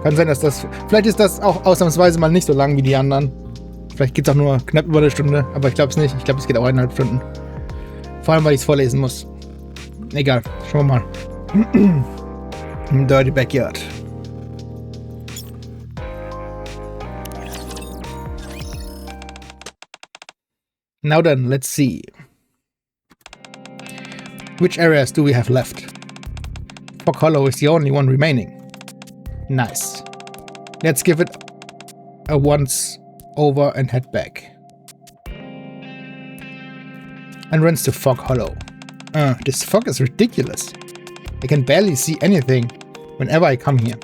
Kann sein, dass das... Vielleicht ist das auch ausnahmsweise mal nicht so lang wie die anderen. Vielleicht geht es auch nur knapp über eine Stunde, aber ich glaube es nicht. Ich glaube, es geht auch 1,5 Stunden. Vor allem, weil ich es vorlesen muss. Egal, schauen wir mal. Dirty Backyard. Now then, let's see. Which areas do we have left? Fog Hollow is the only one remaining. Nice. Let's give it a once over and head back. Entrance to Fog Hollow. This fog is ridiculous. I can barely see anything whenever I come here.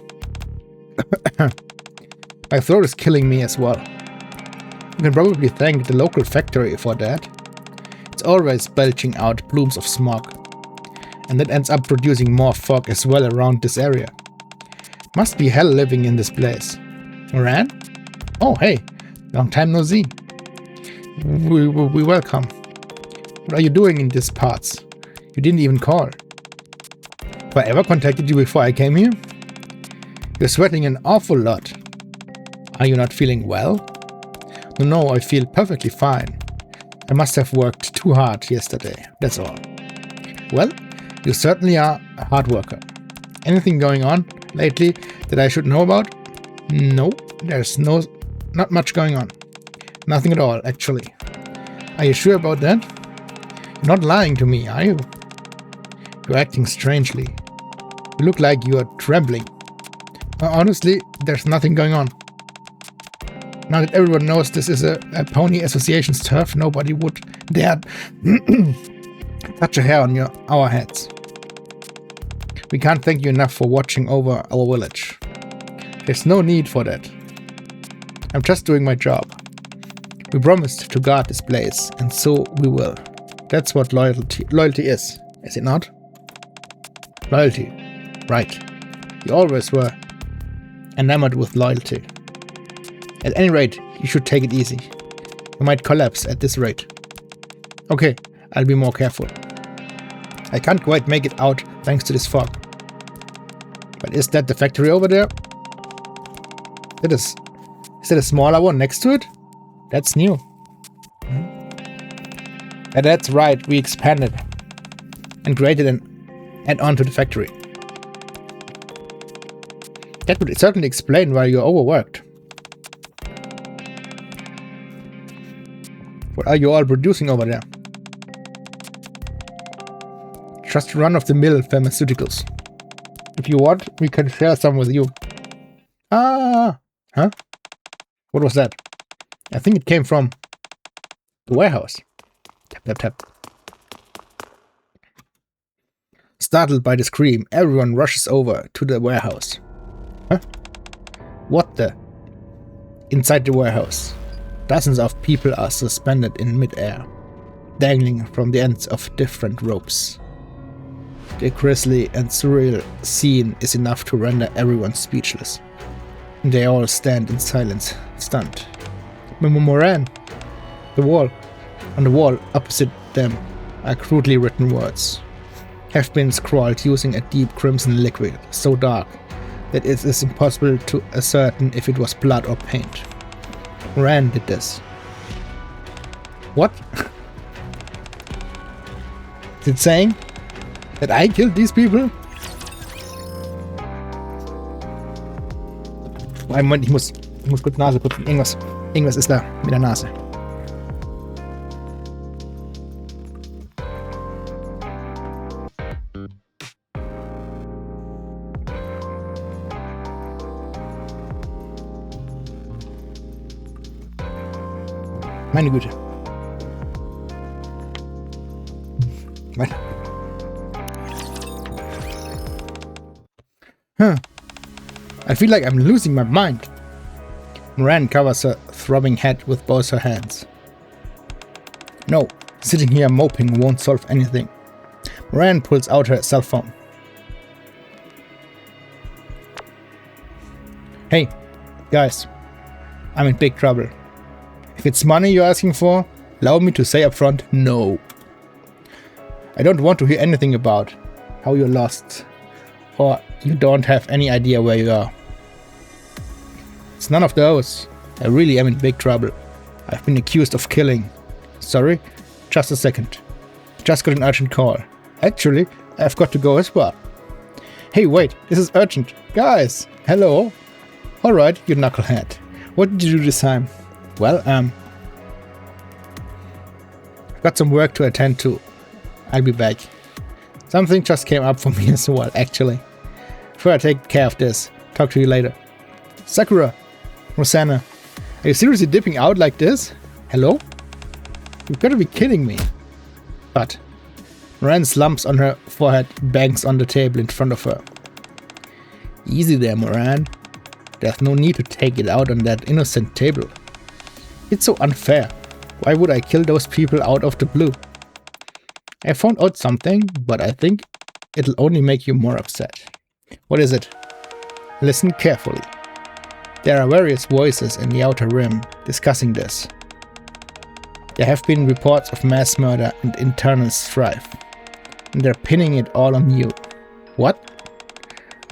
My throat is killing me as well. You can probably thank the local factory for that. It's always belching out plumes of smog. And that ends up producing more fog as well around this area. Must be hell living in this place. Moran? Oh, hey. Long time no see. We welcome. What are you doing in these parts? You didn't even call. Have I ever contacted you before I came here? You're sweating an awful lot. Are you not feeling well? No, I feel perfectly fine. I must have worked too hard yesterday, that's all. Well, you certainly are a hard worker. Anything going on lately that I should know about? No, there's not much going on. Nothing at all, actually. Are you sure about that? You're not lying to me, are you? You're acting strangely. You look like you are trembling. Honestly, there's nothing going on. Now that everyone knows this is a Pony Association's turf, nobody would dare touch a hair on our heads. We can't thank you enough for watching over our village. There's no need for that. I'm just doing my job. We promised to guard this place, and so we will. That's what loyalty is it not? Loyalty. Right. You always were enamored with loyalty. At any rate, you should take it easy. You might collapse at this rate. Okay, I'll be more careful. I can't quite make it out thanks to this fog. But is that the factory over there? Is that a smaller one next to it? That's new. And that's right, we expanded and created an add-on to the factory. That would certainly explain why you're overworked. What are you all producing over there? Just run-of-the-mill pharmaceuticals. If you want, we can share some with you. Ah! Huh? What was that? I think it came from the warehouse. Tap, tap, tap. Startled by the scream, everyone rushes over to the warehouse. Huh? What the? Inside the warehouse, dozens of people are suspended in mid-air, dangling from the ends of different ropes. The grisly and surreal scene is enough to render everyone speechless. They all stand in silence, stunned. Moran! On the wall opposite them are crudely written words. Have been scrawled using a deep crimson liquid, so dark that it is impossible to ascertain if it was blood or paint. Moran did this. What? Is it saying that I killed these people? Moment, ich muss kurz Nase putzen. Irgendwas ist da mit der Nase. Meine Güte. Weiter. I feel like I'm losing my mind. Moran covers her throbbing head with both her hands. No, sitting here moping won't solve anything. Moran pulls out her cell phone. Hey, guys, I'm in big trouble. If it's money you're asking for, allow me to say up front, no. I don't want to hear anything about how you're lost, or you don't have any idea where you are. It's none of those. I really am in big trouble. I've been accused of killing. Sorry? Just a second. Just got an urgent call. Actually, I've got to go as well. Hey, wait, this is urgent. Guys, hello? Alright, you knucklehead. What did you do this time? Well, I've got some work to attend to. I'll be back. Something just came up for me as well, actually. Before I take care of this, talk to you later. Sakura! Rosanna, are you seriously dipping out like this? Hello? You've got to be kidding me. But Moran slumps on her forehead, bangs on the table in front of her. Easy there, Moran. There's no need to take it out on that innocent table. It's so unfair. Why would I kill those people out of the blue? I found out something, but I think it'll only make you more upset. What is it? Listen carefully. There are various voices in the Outer Rim discussing this. There have been reports of mass murder and internal strife, and they're pinning it all on you. What?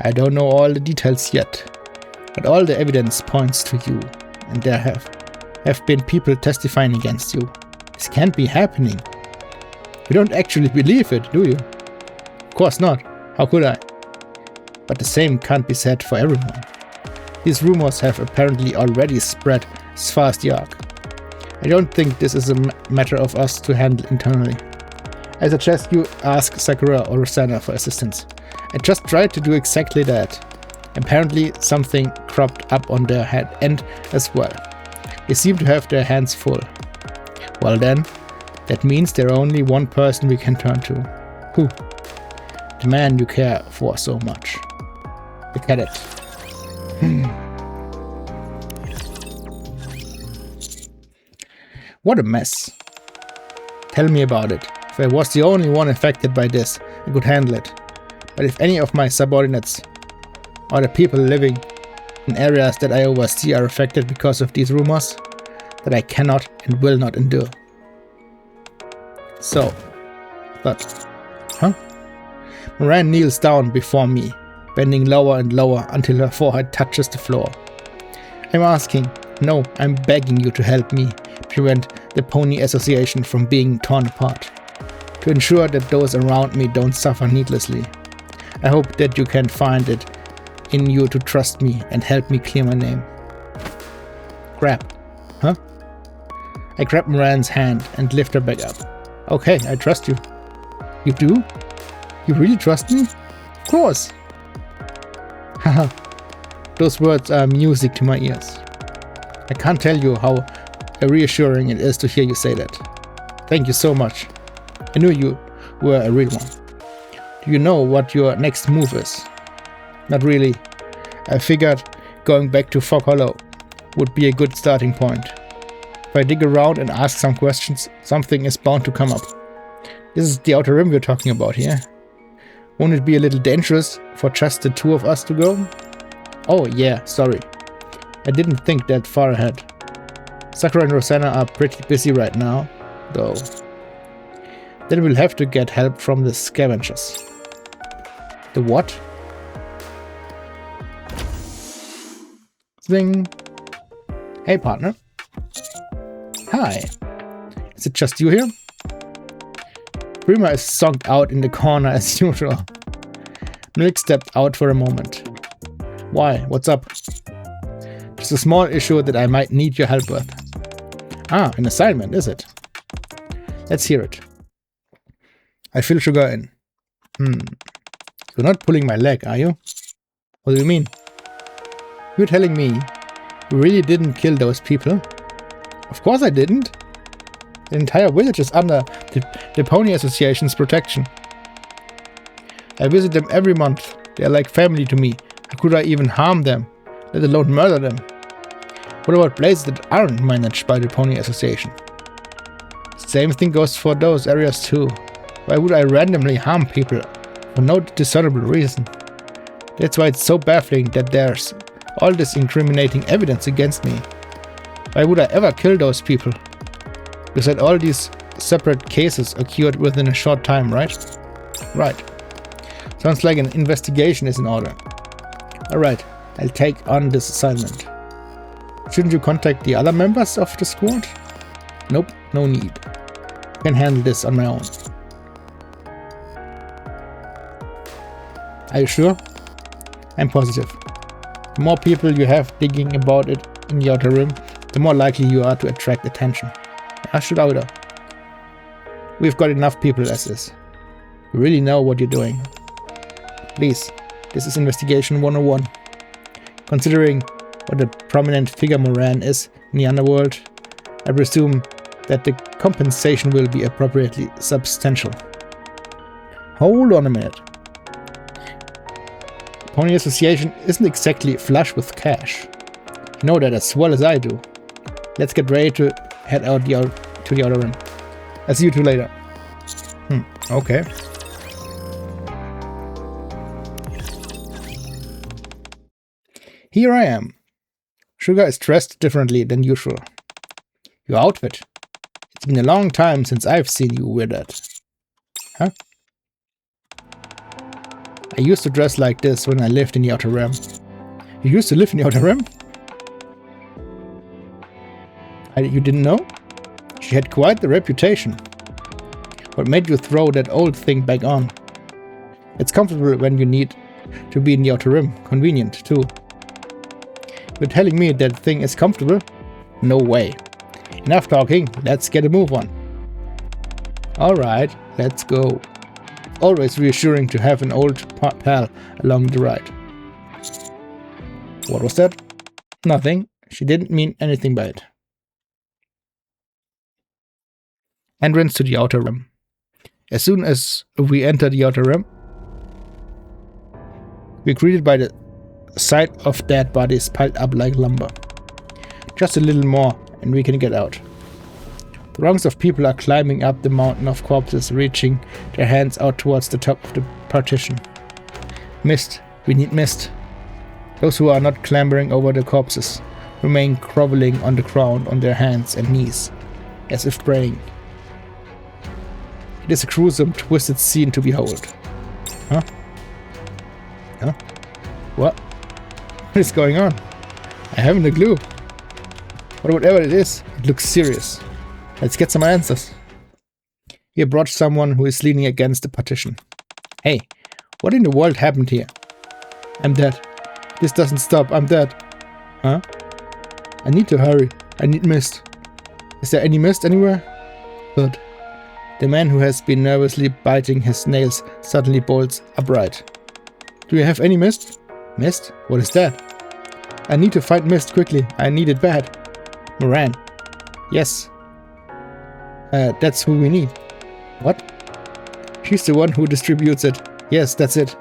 I don't know all the details yet, but all the evidence points to you, and there have been people testifying against you. This can't be happening. You don't actually believe it, do you? Of course not. How could I? But the same can't be said for everyone. These rumors have apparently already spread as far as the Ark. I don't think this is a matter of us to handle internally. I suggest you ask Sakura or Rosanna for assistance. I just tried to do exactly that. Apparently something cropped up on their end as well. They seem to have their hands full. Well then, that means there's only one person we can turn to. Who? The man you care for so much. The cadet. What a mess. Tell me about it. If I was the only one affected by this, I could handle it. But if any of my subordinates or the people living in areas that I oversee are affected because of these rumors, that I cannot and will not endure. So, but, huh? Moran kneels down before me, bending lower and lower until her forehead touches the floor. I'm asking, no, I'm begging you to help me prevent the Pony Association from being torn apart, to ensure that those around me don't suffer needlessly. I hope that you can find it in you to trust me and help me clear my name. Grab. Huh? I grab Moran's hand and lift her back up. Okay, I trust you. You do? You really trust me? Of course. Haha. Those words are music to my ears. I can't tell you how reassuring it is to hear you say that. Thank you so much. I knew you were a real one. Do you know what your next move is? Not really. I figured going back to Fog Hollow would be a good starting point. If I dig around and ask some questions, something is bound to come up. This is the Outer Rim we're talking about here. Won't it be a little dangerous for just the two of us to go? Oh yeah, sorry. I didn't think that far ahead. Sakura and Rosanna are pretty busy right now, though. Then we'll have to get help from the scavengers. The what? Zing. Hey, partner. Hi. Is it just you here? Prima is zonked out in the corner as usual. Milk stepped out for a moment. Why? What's up? Just a small issue that I might need your help with. Ah, an assignment, is it? Let's hear it. I fill sugar in. You're not pulling my leg, are you? What do you mean? You're telling me you really didn't kill those people? Of course I didn't. The entire village is under the Pony Association's protection. I visit them every month. They are like family to me. How could I even harm them, let alone murder them? What about places that aren't managed by the Pony Association? Same thing goes for those areas too. Why would I randomly harm people for no discernible reason? That's why it's so baffling that there's all this incriminating evidence against me. Why would I ever kill those people? Because that all these separate cases occurred within a short time, right? Right. Sounds like an investigation is in order. Alright, I'll take on this assignment. Shouldn't you contact the other members of the squad? Nope, no need. I can handle this on my own. Are you sure? I'm positive. The more people you have digging about it in the outer rim, the more likely you are to attract attention. Outer. We've got enough people as is. You really know what you're doing. Please, this is Investigation 101. Considering what a prominent figure Moran is in the underworld, I presume that the compensation will be appropriately substantial. Hold on a minute. The Pony Association isn't exactly flush with cash. You know that as well as I do. Let's get ready to head out to the outer rim. I'll see you two later. Okay. Here I am. Sugar is dressed differently than usual. Your outfit. It's been a long time since I've seen you wear that. Huh? I used to dress like this when I lived in the outer rim. You used to live in the outer rim? You didn't know? She had quite the reputation. What made you throw that old thing back on? It's comfortable when you need to be in the outer rim. Convenient, too. You're telling me that thing is comfortable? No way. Enough talking, let's get a move on. Alright, let's go. Always reassuring to have an old pal along the ride. What was that? Nothing. She didn't mean anything by it. Entrance to the outer rim. As soon as we enter the outer rim, we're greeted by the sight of dead bodies piled up like lumber. Just a little more and we can get out. Throngs of people are climbing up the mountain of corpses, reaching their hands out towards the top of the partition. Mist. We need mist. Those who are not clambering over the corpses remain groveling on the ground on their hands and knees, as if praying. It is a gruesome, twisted scene to behold. Huh? Huh? What? What is going on? I haven't a clue. But whatever it is, it looks serious. Let's get some answers. We approach someone who is leaning against the partition. Hey, what in the world happened here? I'm dead. This doesn't stop. I'm dead. Huh? I need to hurry. I need mist. Is there any mist anywhere? Good. The man who has been nervously biting his nails suddenly bolts upright. Do you have any mist? Mist? What is that? I need to find mist quickly. I need it bad. Moran. Yes. That's who we need. What? She's the one who distributes it. Yes, that's it.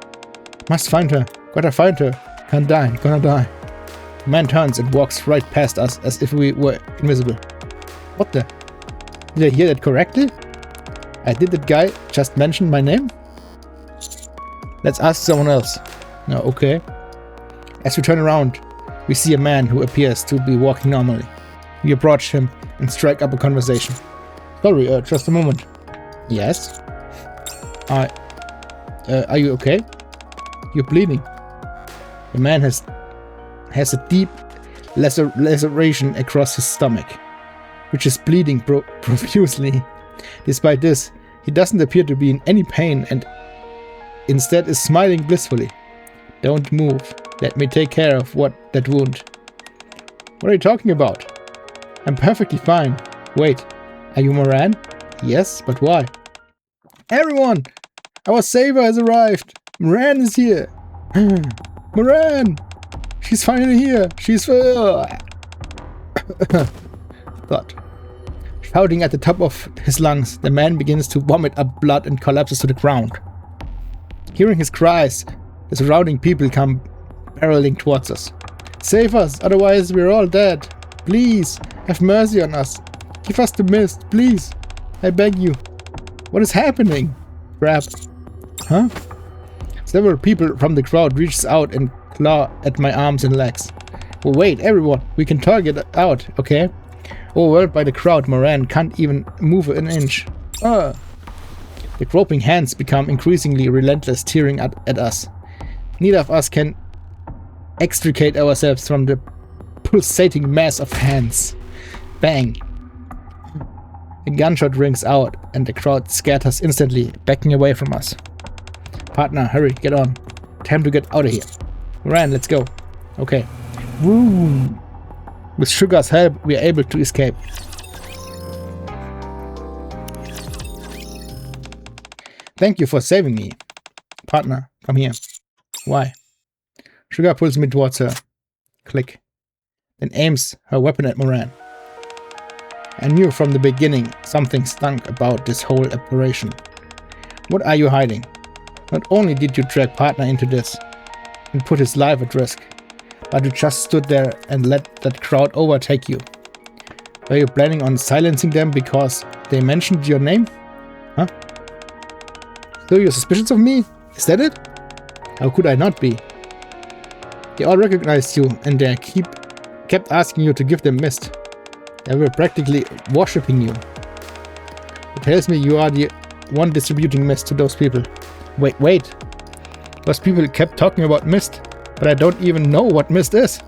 Must find her. Gotta find her. Can't die. Gonna die. The man turns and walks right past us as if we were invisible. What the? Did I hear that correctly? Did that guy just mention my name? Let's ask someone else. No, okay. As we turn around, we see a man who appears to be walking normally. We approach him and strike up a conversation. Sorry, just a moment. Yes? Are you okay? You're bleeding. The man has a deep laceration across his stomach, which is bleeding profusely. Despite this, he doesn't appear to be in any pain and instead is smiling blissfully. Don't move. Let me take care of that wound. What are you talking about? I'm perfectly fine. Wait, are you Moran? Yes, but why? Everyone! Our savior has arrived! Moran is here! Moran! She's finally here! She's... Thought. Shouting at the top of his lungs, the man begins to vomit up blood and collapses to the ground. Hearing his cries, the surrounding people come barreling towards us. Save us, otherwise we're all dead. Please, have mercy on us. Give us the mist, please. I beg you. What is happening? Crap. Huh? Several people from the crowd reaches out and claw at my arms and legs. Oh, wait, everyone, we can target out, okay? Overwhelmed by the crowd, Moran can't even move an inch. The groping hands become increasingly relentless, tearing at us. Neither of us can extricate ourselves from the pulsating mass of hands. Bang! A gunshot rings out, and the crowd scatters instantly, backing away from us. Partner, hurry, get on. Time to get out of here. Moran, let's go. Okay. Woo! With Sugar's help, we are able to escape. Thank you for saving me. Partner, come here. Why? Sugar pulls me towards her. Click. Then aims her weapon at Moran. I knew from the beginning something stunk about this whole operation. What are you hiding? Not only did you drag Partner into this and put his life at risk, but you just stood there and let that crowd overtake you. Were you planning on silencing them because they mentioned your name? Huh? So you're suspicious of me? Is that it? How could I not be? They all recognized you and they kept asking you to give them mist. They were practically worshipping you. It tells me you are the one distributing mist to those people. Wait. Those people kept talking about mist, but I don't even know what mist is.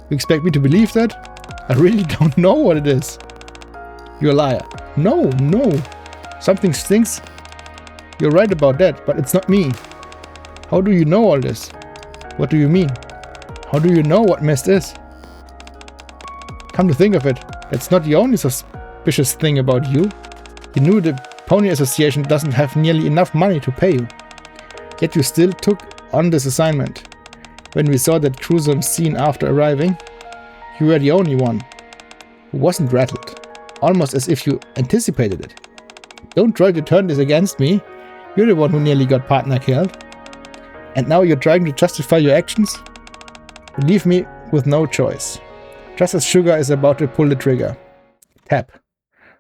You expect me to believe that? I really don't know what it is. You're a liar. No. Something stinks. You're right about that, but it's not me. How do you know all this? What do you mean? How do you know what mist is? Come to think of it, that's not the only suspicious thing about you. You knew the Pony Association doesn't have nearly enough money to pay you. Yet you still took on this assignment. When we saw that gruesome scene after arriving, you were the only one who wasn't rattled. Almost as if you anticipated it. Don't try to turn this against me. You're the one who nearly got Partner killed. And now you're trying to justify your actions? You leave me with no choice. Just as Sugar is about to pull the trigger. Tap.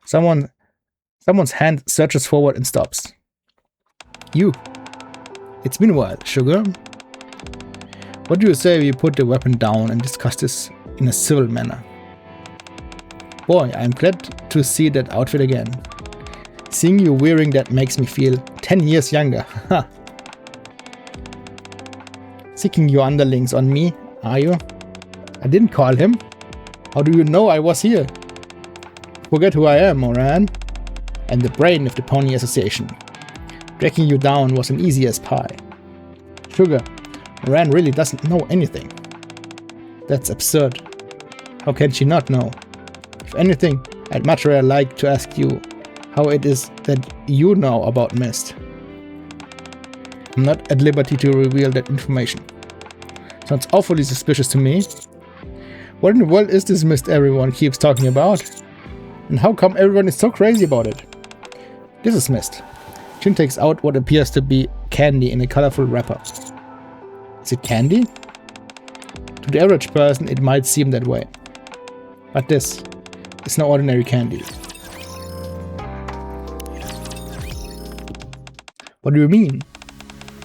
Someone's hand surges forward and stops. You. It's been a while, Sugar. What do you say we put the weapon down and discuss this in a civil manner? Boy, I'm glad to see that outfit again. Seeing you wearing that makes me feel 10 years younger. Ha! Seeking your underlings on me, are you? I didn't call him. How do you know I was here? Forget who I am, Moran. I'm the brain of the Pony Association. Tracking you down was an easy as pie. Sugar, Moran really doesn't know anything. That's absurd. How can she not know? If anything, I'd much rather like to ask you how it is that you know about Mist. I'm not at liberty to reveal that information. Sounds awfully suspicious to me. What in the world is this Mist everyone keeps talking about? And how come everyone is so crazy about it? This is Mist. Jin takes out what appears to be candy in a colorful wrapper. Is it candy? To the average person, it might seem that way. But this is no ordinary candy. What do you mean?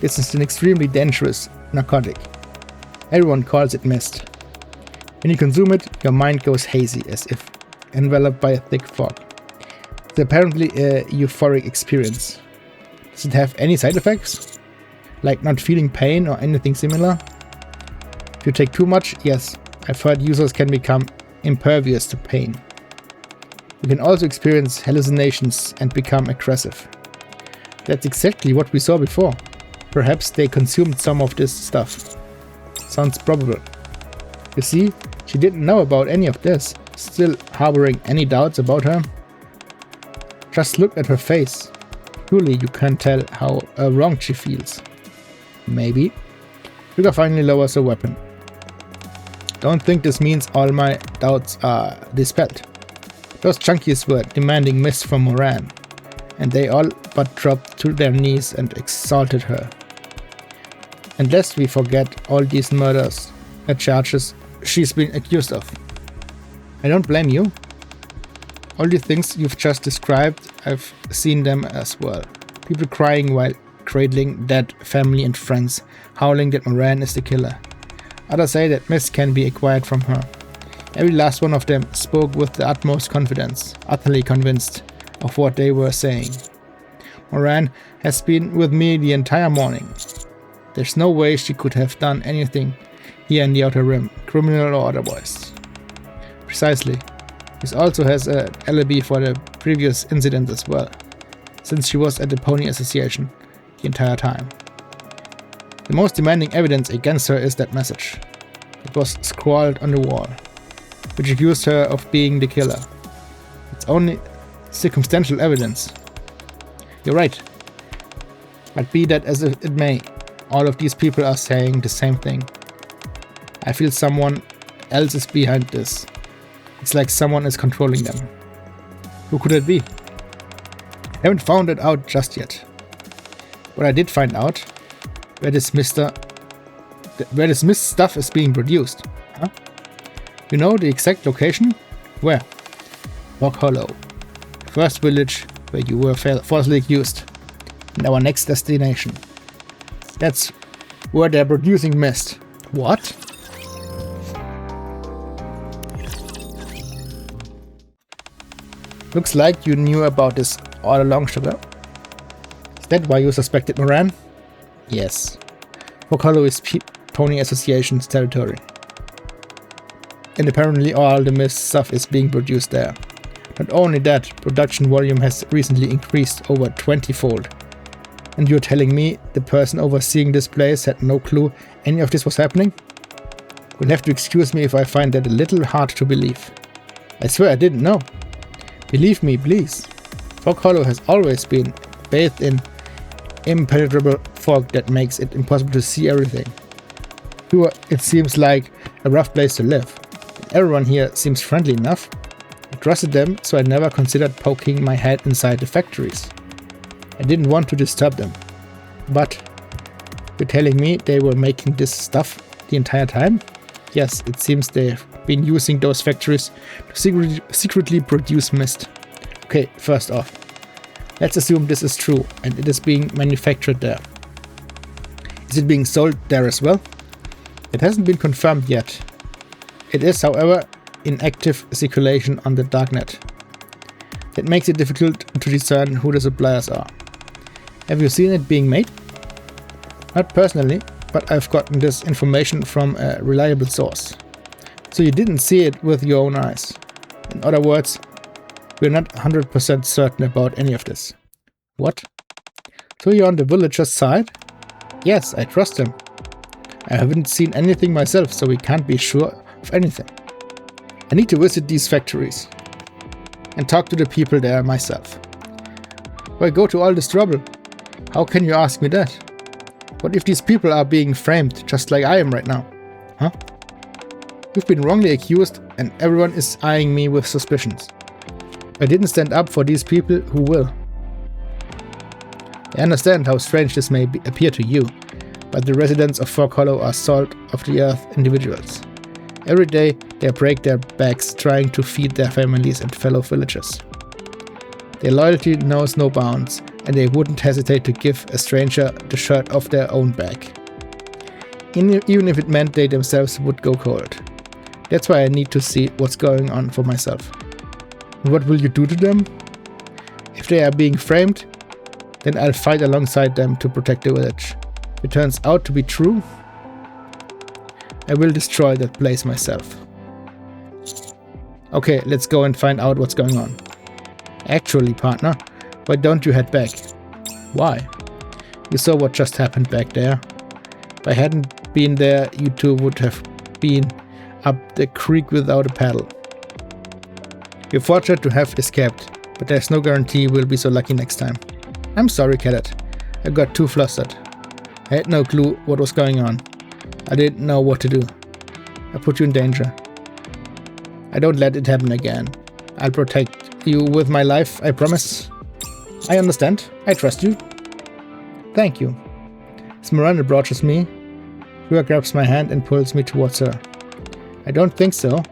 This is an extremely dangerous narcotic. Everyone calls it mist. When you consume it, your mind goes hazy, as if enveloped by a thick fog. It's apparently a euphoric experience. Does it have any side effects? Like not feeling pain or anything similar? If you take too much, yes, I've heard users can become impervious to pain. You can also experience hallucinations and become aggressive. That's exactly what we saw before. Perhaps they consumed some of this stuff. Sounds probable. You see, she didn't know about any of this, still harboring any doubts about her. Just look at her face. Surely you can't tell how wronged she feels. Maybe. Sugar finally lowers her weapon. Don't think this means all my doubts are dispelled. Those junkies were demanding mist from Moran, and they all but dropped to their knees and exalted her. And lest we forget all these murders and charges she's been accused of. I don't blame you. All the things you've just described, I've seen them as well. People crying while cradling dead family and friends, howling that Moran is the killer. Others say that Mist can be acquired from her. Every last one of them spoke with the utmost confidence, utterly convinced of what they were saying. Moran has been with me the entire morning. There's no way she could have done anything here in the Outer Rim, criminal or otherwise. Precisely. This also has an alibi for the previous incident as well, since she was at the Pony Association the entire time. The most demanding evidence against her is that message. It was scrawled on the wall, which accused her of being the killer. It's only circumstantial evidence. You're right. But be that as it may, all of these people are saying the same thing. I feel someone else is behind this. It's like someone is controlling them. Who could it be? I haven't found it out just yet. What I did find out, where this mist stuff is being produced. Huh? You know the exact location? Where? Rock Hollow. First village where you were falsely accused. And our next destination. That's where they're producing mist. What? Looks like you knew about this all along, Sugar. Is that why you suspected Moran? Yes. Rock Hollow is Pony Association's territory. And apparently all the mist stuff is being produced there. Not only that, production volume has recently increased over 20-fold. And you're telling me the person overseeing this place had no clue any of this was happening? You'll have to excuse me if I find that a little hard to believe. I swear I didn't know. Believe me, please. Rock Hollow has always been bathed in impenetrable fog that makes it impossible to see everything. Sure, it seems like a rough place to live. Everyone here seems friendly enough. I trusted them, so I never considered poking my head inside the factories. I didn't want to disturb them. But you're telling me they were making this stuff the entire time? Yes, it seems they've been using those factories to secretly produce mist. Okay, first off, let's assume this is true and it is being manufactured there. Is it being sold there as well? It hasn't been confirmed yet. It is, however, in active circulation on the darknet. That makes it difficult to discern who the suppliers are. Have you seen it being made? Not personally, but I've gotten this information from a reliable source. So you didn't see it with your own eyes. In other words, we're not 100% certain about any of this. What? So you're on the villager's side? Yes, I trust him. I haven't seen anything myself, so we can't be sure of anything. I need to visit these factories and talk to the people there myself. Why go to all this trouble? How can you ask me that? What if these people are being framed just like I am right now? Huh? You've been wrongly accused and everyone is eyeing me with suspicions. I didn't stand up for these people who will. I understand how strange this may appear to you, but the residents of Rock Hollow are salt of the earth individuals. Every day they break their backs trying to feed their families and fellow villagers. Their loyalty knows no bounds, and they wouldn't hesitate to give a stranger the shirt off their own back, even if it meant they themselves would go cold. That's why I need to see what's going on for myself. And what will you do to them? If they are being framed, then I'll fight alongside them to protect the village. If it turns out to be true, I will destroy that place myself. Okay, let's go and find out what's going on. Actually, partner, why don't you head back? Why? You saw what just happened back there. If I hadn't been there, you two would have been up the creek without a paddle. You're fortunate to have escaped, but there's no guarantee we'll be so lucky next time. I'm sorry, Cadet. I got too flustered. I had no clue what was going on. I didn't know what to do. I put you in danger. I don't let it happen again. I'll protect you with my life, I promise. I understand. I trust you. Thank you. As Miranda approaches me, Rua grabs my hand and pulls me towards her. I don't think so.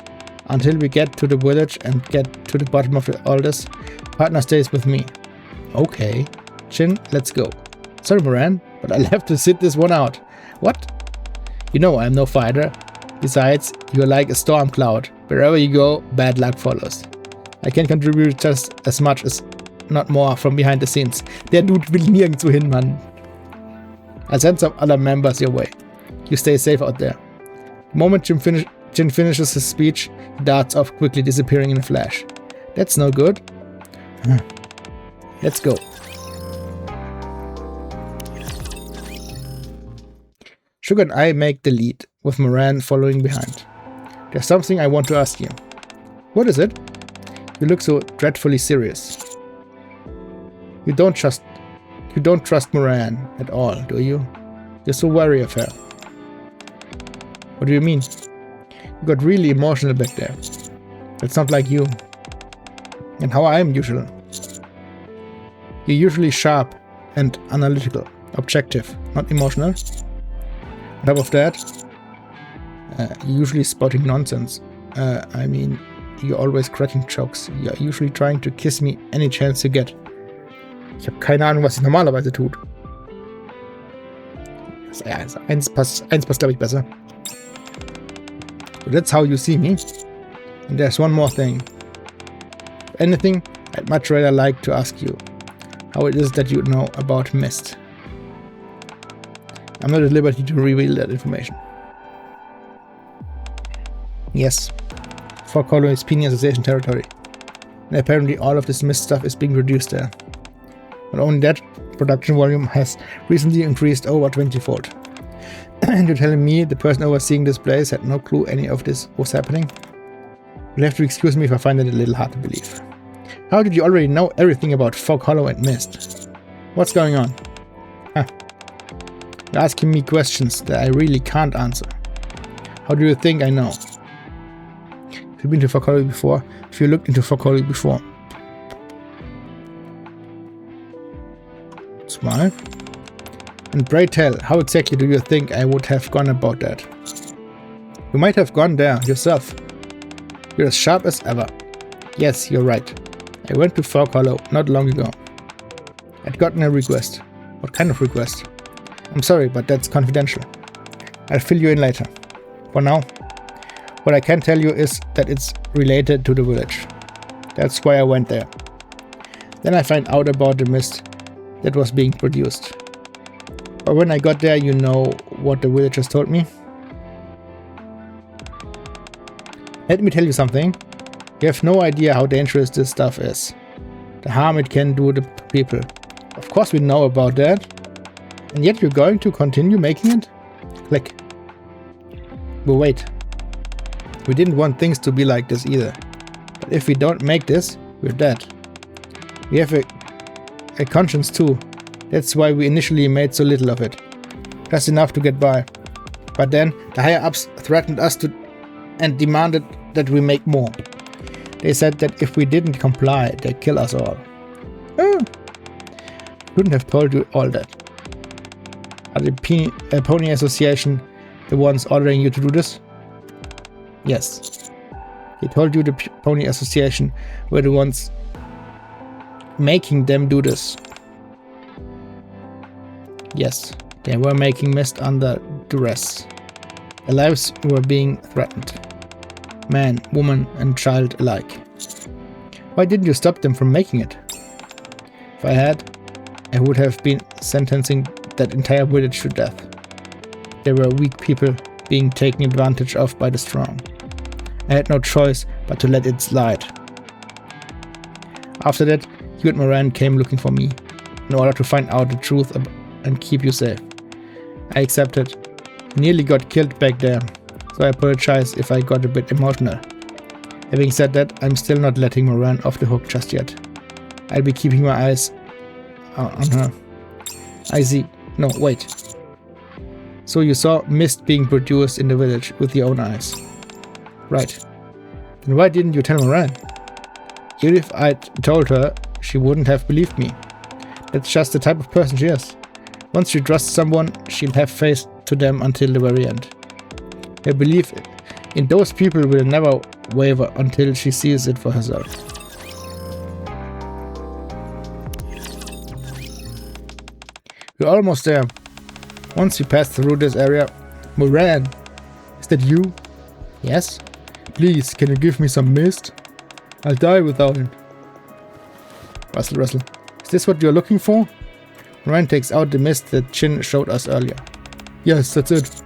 Until we get to the village and get to the bottom of all this, partner stays with me. Okay. Chin, let's go. Sorry, Moran, but I'll have to sit this one out. What? You know I'm no fighter. Besides, you're like a storm cloud. Wherever you go, bad luck follows. I can contribute just as much as not more from behind the scenes. Der Dude will nirgendwo hin, Mann. I'll send some other members your way. You stay safe out there. The moment Jin finishes his speech, he darts off, quickly disappearing in a flash. That's no good. Let's go. Sugar and I make the lead, with Moran following behind. There's something I want to ask you. What is it? You look so dreadfully serious. You don't trust Moran at all, do you? You're so wary of her. What do you mean? You got really emotional back there. That's not like you. And how I am usual. You're usually sharp and analytical, objective, not emotional. On top of that, you're usually spouting nonsense. I mean, you're always cracking jokes. You're usually trying to kiss me any chance you get. Ich habe keine Ahnung, was sie normalerweise tut. Ja, also eins passt glaube ich, besser. So that's how you see me. And there's one more thing. If anything, I'd much rather like to ask you how it is that you know about Mist. I'm not at liberty to reveal that information. Yes, Fog Hollow is Penny Association territory. And apparently all of this Mist stuff is being produced there. Not only that, production volume has recently increased over 20-fold. And you're telling me the person overseeing this place had no clue any of this was happening? You'll have to excuse me if I find it a little hard to believe. How did you already know everything about Fog Hollow and Mist? What's going on? You're asking me questions that I really can't answer. How do you think I know? If you've been to Fog Hollow before, if you looked into Fog Hollow before. Smile. And pray tell, how exactly do you think I would have gone about that? You might have gone there yourself. You're as sharp as ever. Yes, you're right. I went to Fog Hollow not long ago. I'd gotten a request. What kind of request? I'm sorry, but that's confidential. I'll fill you in later. For now, what I can tell you is that it's related to the village. That's why I went there. Then I find out about the mist that was being produced. But when I got there, you know what the villagers told me? Let me tell you something. You have no idea how dangerous this stuff is. The harm it can do to people. Of course we know about that. And yet you're going to continue making it? Click. But wait. We didn't want things to be like this either. But if we don't make this, we're dead. We have a conscience too. That's why we initially made so little of it. Just enough to get by. But then the higher-ups threatened us and demanded that we make more. They said that if we didn't comply, they'd kill us all. Couldn't have told you all that. Are the Pony Association the ones ordering you to do this? Yes. They told you the Pony Association were the ones making them do this. Yes, they were making Mist under duress. Their lives were being threatened. Man, woman, and child alike. Why didn't you stop them from making it? If I had, I would have been sentencing that entire village to death. There were weak people being taken advantage of by the strong. I had no choice but to let it slide. After that, you and Moran came looking for me, in order to find out the truth and keep you safe. I accepted. You nearly got killed back there, so I apologize if I got a bit emotional. Having said that, I'm still not letting Moran off the hook just yet. I'll be keeping my eyes on her. I see. No, wait. So you saw Mist being produced in the village with your own eyes. Right. Then why didn't you tell Moran? Even if I'd told her, she wouldn't have believed me. That's just the type of person she is. Once she trusts someone, she'll have faith to them until the very end. Her belief in those people will never waver until she sees it for herself. We're almost there. Once we pass through this area... Moran! Is that you? Yes? Please, can you give me some mist? I'll die without it. Rustle, rustle. Is this what you're looking for? Moran takes out the mist that Jin showed us earlier. Yes, that's it.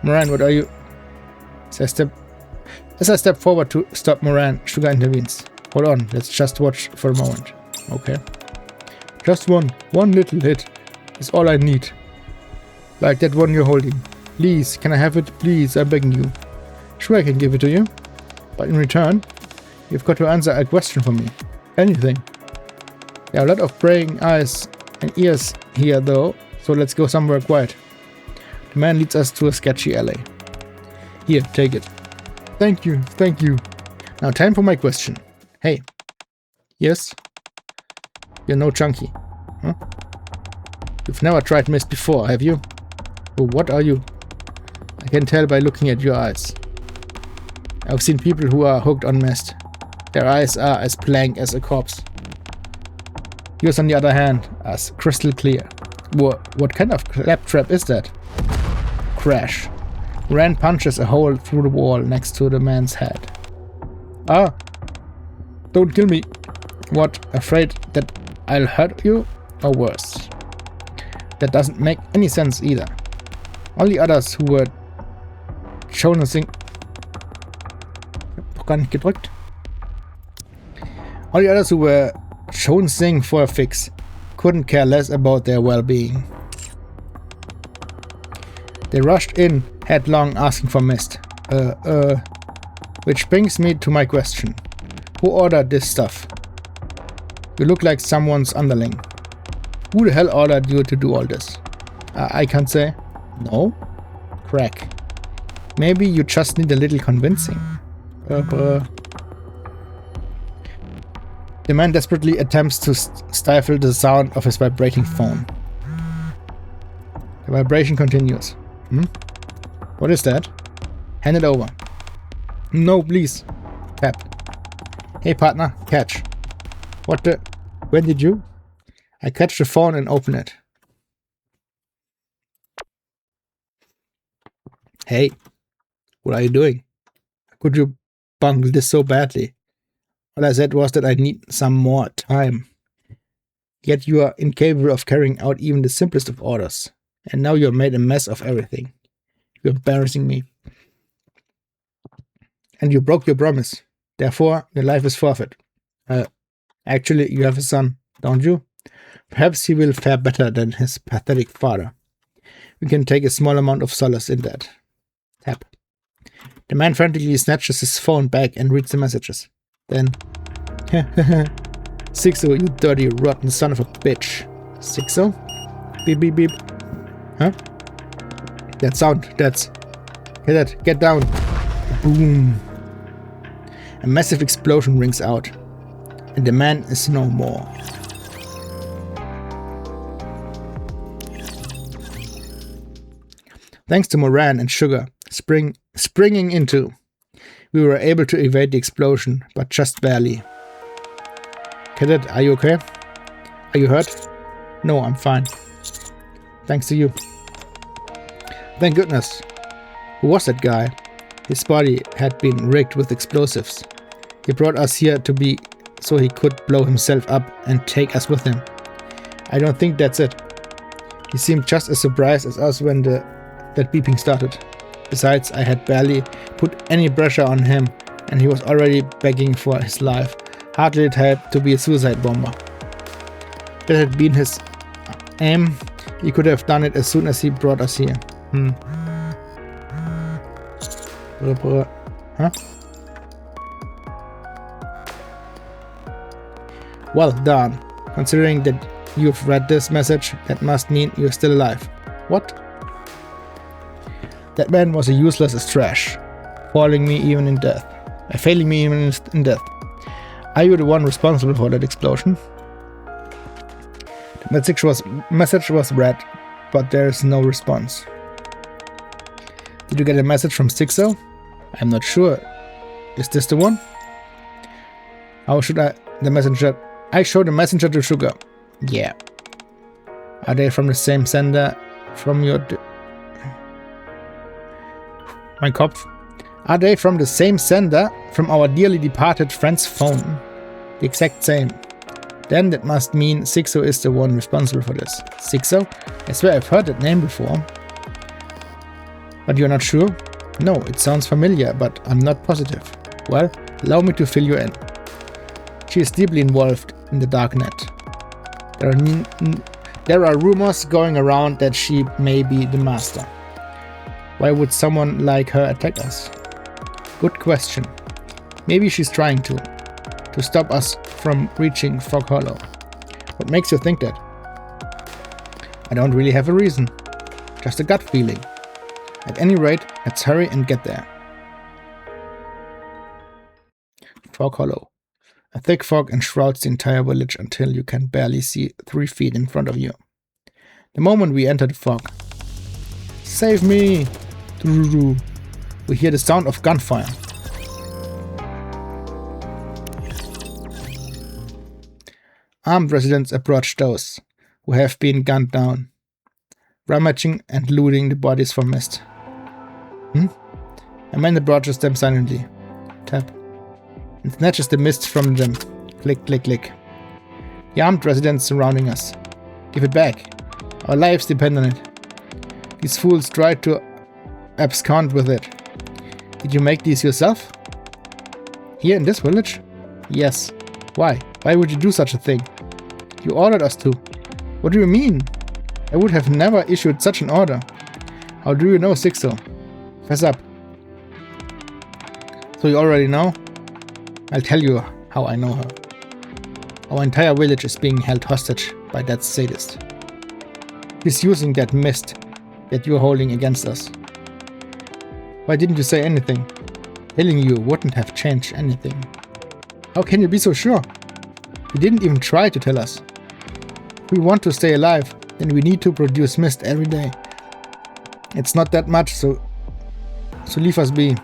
Moran, what are you... As I step forward to stop Moran, Sugar intervenes. Hold on, let's just watch for a moment. Okay. Just one little hit is all I need. Like that one you're holding. Please, can I have it? Please, I'm begging you. Sure, I can give it to you. But in return, you've got to answer a question for me. Anything. There are a lot of praying eyes and ears here though, so let's go somewhere quiet. The man leads us to a sketchy alley. Here, take it. Thank you. Now time for my question. Hey. Yes? You're no junkie. Huh? You've never tried mist before, have you? Oh, what are you? I can tell by looking at your eyes. I've seen people who are hooked on mist. Their eyes are as blank as a corpse. Yours, on the other hand, are crystal clear. What kind of claptrap is that? Crash. Rand punches a hole through the wall next to the man's head. Ah! Don't kill me! What, afraid that I'll hurt you? Or worse? That doesn't make any sense either. All the others who were shown sing... Gar nicht gedrückt. All the others who were shown sing for a fix couldn't care less about their well-being. They rushed in headlong asking for mist. Which brings me to my question. Who ordered this stuff? You look like someone's underling. Who the hell ordered you to do all this? I can't say. No? Crack. Maybe you just need a little convincing. The man desperately attempts to stifle the sound of his vibrating phone. The vibration continues. What is that? Hand it over. No, please. Tap. Hey partner, catch. What the... When did you? I catch the phone and open it. Hey. What are you doing? Could you bungle this so badly? All I said was that I need some more time. Yet you are incapable of carrying out even the simplest of orders. And now you've made a mess of everything. You're embarrassing me. And you broke your promise. Therefore, your life is forfeit. Actually, you have a son, don't you? Perhaps he will fare better than his pathetic father. We can take a small amount of solace in that. Tap. The man frantically snatches his phone back and reads the messages. Then... Sixo, you dirty, rotten son of a bitch. Sixo? Beep, beep, beep. Huh? That sound, that's... Hear that? Get down. Boom. A massive explosion rings out. And the man is no more. Thanks to Moran and Sugar springing into, we were able to evade the explosion, but just barely. Cadet, are you okay? Are you hurt? No, I'm fine. Thanks to you. Thank goodness. Who was that guy? His body had been rigged with explosives. He brought us here to be so he could blow himself up and take us with him. I don't think that's it. He seemed just as surprised as us when that beeping started. Besides, I had barely put any pressure on him and he was already begging for his life. Hardly it helped to be a suicide bomber. That had been his aim. He could have done it as soon as he brought us here. Huh? Well done. Considering that you've read this message, that must mean you're still alive. What? That man was as useless as trash, failing me even in death. Are you the one responsible for that explosion? The message was read, but there is no response. Did you get a message from Sixo? I'm not sure. Is this the one? How should I show the messenger to Sugar. Yeah. Are they from the same sender from your... Mein Kopf. Are they from the same sender from our dearly departed friend's phone? The exact same. Then that must mean Sixo is the one responsible for this. Sixo? I swear I've heard that name before. But you're not sure? No, it sounds familiar, but I'm not positive. Well, allow me to fill you in. She is deeply involved in the darknet. There are rumors going around that she may be the master. Why would someone like her attack us? Good question. Maybe she's trying to stop us from reaching Fog Hollow. What makes you think that? I don't really have a reason. Just a gut feeling. At any rate, let's hurry and get there. Fog Hollow. A thick fog enshrouds the entire village until you can barely see 3 feet in front of you. The moment we enter the fog. Save me! We hear the sound of gunfire. Armed residents approach those who have been gunned down, rummaging and looting the bodies for mist. A man approaches them silently. Tap. And snatches the mist from them. Click, click, click. The armed residents surrounding us. Give it back. Our lives depend on it. These fools tried to abscond with it. Did you make these yourself? Here in this village? Yes. Why? Why would you do such a thing? You ordered us to. What do you mean? I would have never issued such an order. How do you know Sixo? Fess up. So you already know? I'll tell you how I know her. Our entire village is being held hostage by that sadist. He's using that mist that you're holding against us. Why didn't you say anything? Telling you wouldn't have changed anything. How can you be so sure? You didn't even try to tell us. If we want to stay alive, then we need to produce mist every day. It's not that much, so leave us be.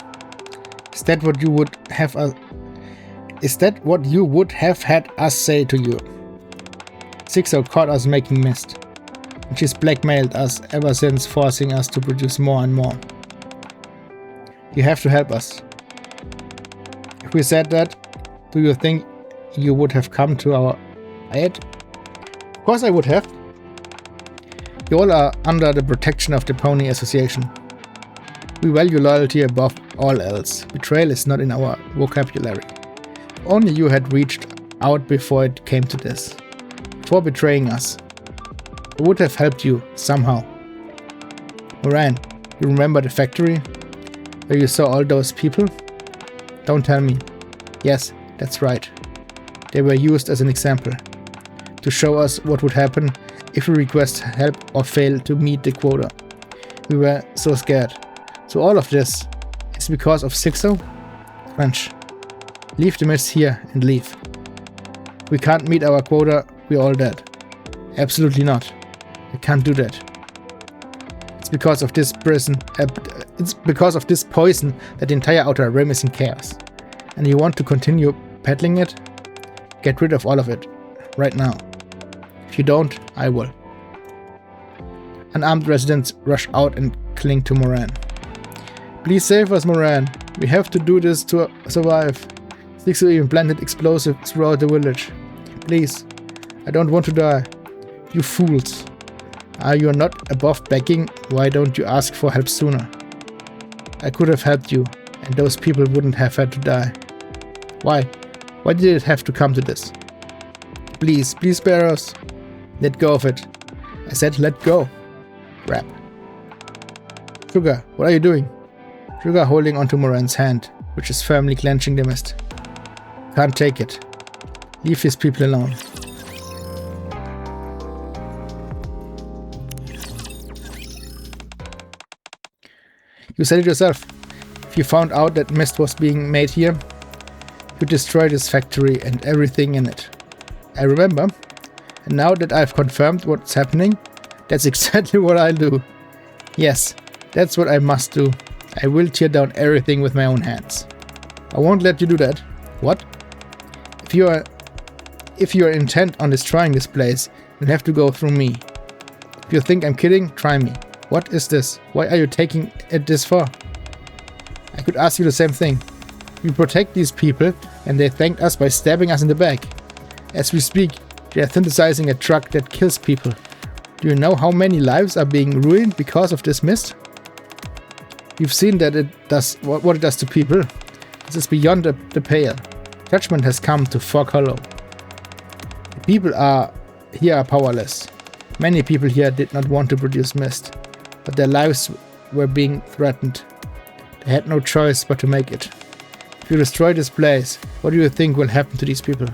Is that what you would have had us say to you? Sixo caught us making mist, and she's blackmailed us ever since, forcing us to produce more and more. You have to help us. If we said that, do you think you would have come to our aid? Of course I would have. You all are under the protection of the Pony Association. We value loyalty above all else. Betrayal is not in our vocabulary. If only you had reached out before it came to this. Before betraying us. I would have helped you somehow. Moran, you remember the factory? Where you saw all those people? Don't tell me. Yes, that's right. They were used as an example. To show us what would happen if we request help or fail to meet the quota. We were so scared. So all of this is because of Sixo? French. Leave the mist here and leave. If we can't meet our quota, we're all dead. Absolutely not. I can't do that. It's because of this poison that the entire Outer Rim is in chaos. And you want to continue peddling it? Get rid of all of it. Right now. If you don't, I will. Unarmed residents rush out and cling to Moran. Please save us, Moran. We have to do this to survive. Sixo even planted explosives throughout the village. Please. I don't want to die. You fools. Are you not above begging? Why don't you ask for help sooner? I could have helped you, and those people wouldn't have had to die. Why? Why did it have to come to this? Please, please spare us. Let go of it. I said let go. Rap. Sugar, what are you doing? Sugar holding onto Moran's hand, which is firmly clenching the mist. Can't take it. Leave these people alone. You said it yourself. If you found out that mist was being made here, you'd destroy this factory and everything in it. I remember. And now that I've confirmed what's happening, that's exactly what I'll do. Yes, that's what I must do. I will tear down everything with my own hands. I won't let you do that. What? If you are intent on destroying this place, you'll have to go through me. If you think I'm kidding, try me. What is this? Why are you taking it this far? I could ask you the same thing. We protect these people, and they thanked us by stabbing us in the back. As we speak, they are synthesizing a drug that kills people. Do you know how many lives are being ruined because of this mist? You've seen that it does what it does to people. This is beyond the pale. Judgment has come to Fog Hollow. The people here are powerless. Many people here did not want to produce mist, but their lives were being threatened. They had no choice but to make it. If you destroy this place, what do you think will happen to these people?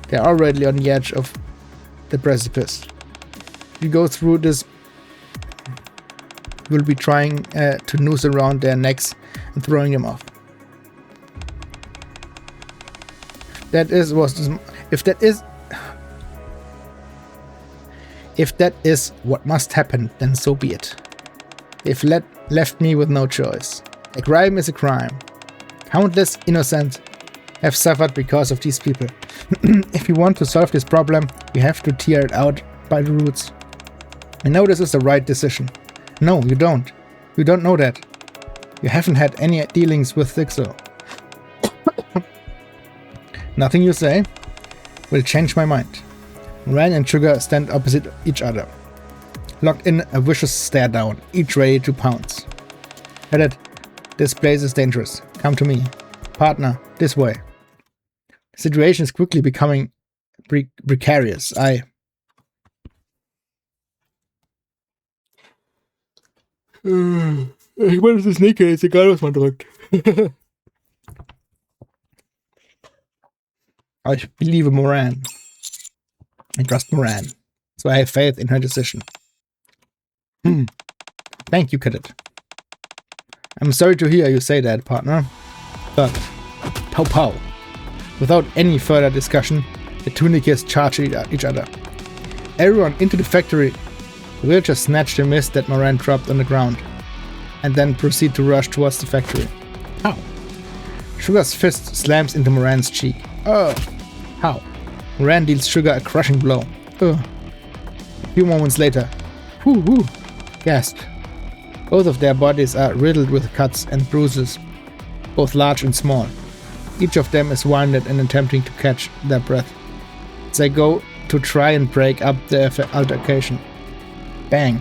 They are already on the edge of the precipice. If you go through this, you will be trying to noose around their necks and throwing them off. If that is what must happen, then so be it. They've left me with no choice. A crime is a crime. Countless innocent have suffered because of these people. If you want to solve this problem, you have to tear it out by the roots. I know this is the right decision. No, you don't. You don't know that. You haven't had any dealings with Zixo. Nothing you say will change my mind. Moran and Sugar stand opposite each other, locked in a vicious stare down, each ready to pounce. Headed, this place is dangerous. Come to me. Partner, this way. The situation is quickly becoming precarious. What is das Nikke? Ist egal, was man drückt. I believe in Moran. I trust Moran, so I have faith in her decision. Thank you, Cadet. I'm sorry to hear you say that, partner. But, pow pow. Without any further discussion, the two Nikkes charge each other. Everyone into the factory. The villagers snatch the mist that Moran dropped on the ground, and then proceed to rush towards the factory. Ow! Sugar's fist slams into Moran's cheek. Oh! How? Moran deals Sugar a crushing blow. A few moments later, whoo! Gasp. Both of their bodies are riddled with cuts and bruises, both large and small. Each of them is wounded and attempting to catch their breath. They go to try and break up the altercation. Bang!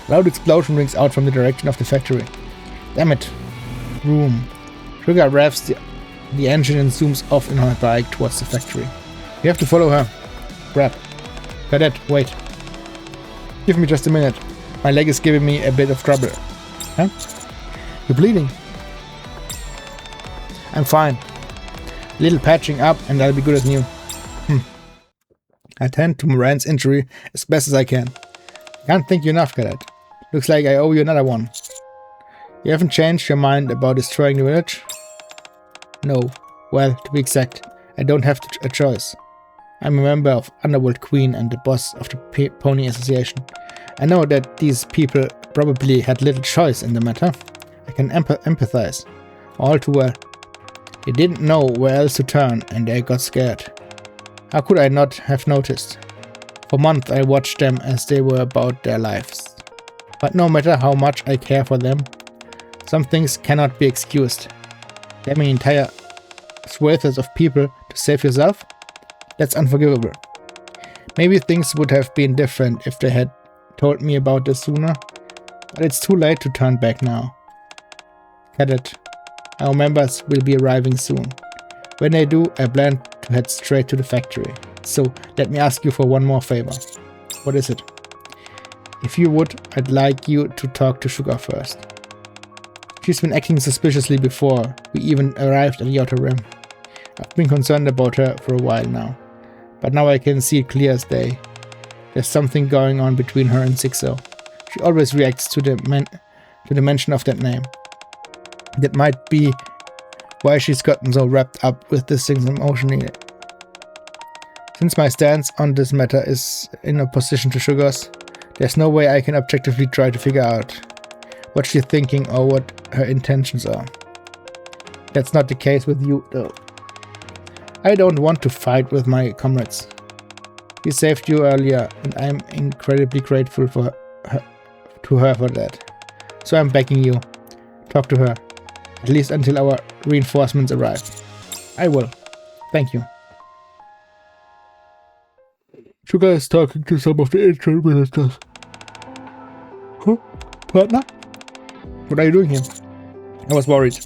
Loud explosion rings out from the direction of the factory. Damn it! Room. Sugar revs the engine and zooms off in her bike towards the factory. You have to follow her. Grab. Cadet, wait. Give me just a minute. My leg is giving me a bit of trouble. Huh? You're bleeding. I'm fine. A little patching up and I'll be good as new. I tend to Moran's injury as best as I can. Can't thank you enough, Cadet. Looks like I owe you another one. You haven't changed your mind about destroying the village? No. Well, to be exact, I don't have a choice. I'm a member of Underworld Queen and the boss of the Pony Association. I know that these people probably had little choice in the matter. I can empathize. All too well. They didn't know where else to turn and they got scared. How could I not have noticed? For months I watched them as they were about their lives. But no matter how much I care for them, some things cannot be excused. Damning entire swathes of people to save yourself? That's unforgivable. Maybe things would have been different if they had told me about this sooner, but it's too late to turn back now. Cadet, our members will be arriving soon. When they do, I plan to head straight to the factory. So, let me ask you for one more favor. What is it? If you would, I'd like you to talk to Sugar first. She's been acting suspiciously before we even arrived at the Outer Rim. I've been concerned about her for a while now. But now I can see it clear as day. There's something going on between her and Zixo. She always reacts to the mention of that name. That might be why she's gotten so wrapped up with this thing emotionally. Since my stance on this matter is in opposition to Sugar's, there's no way I can objectively try to figure out what she's thinking or what her intentions are. That's not the case with you, though. I don't want to fight with my comrades. We saved you earlier, and I'm incredibly grateful to her for that. So I'm begging you, talk to her, at least until our reinforcements arrive. I will. Thank you. Sugar is talking to some of the internal ministers. Huh? Partner? What are you doing here? I was worried.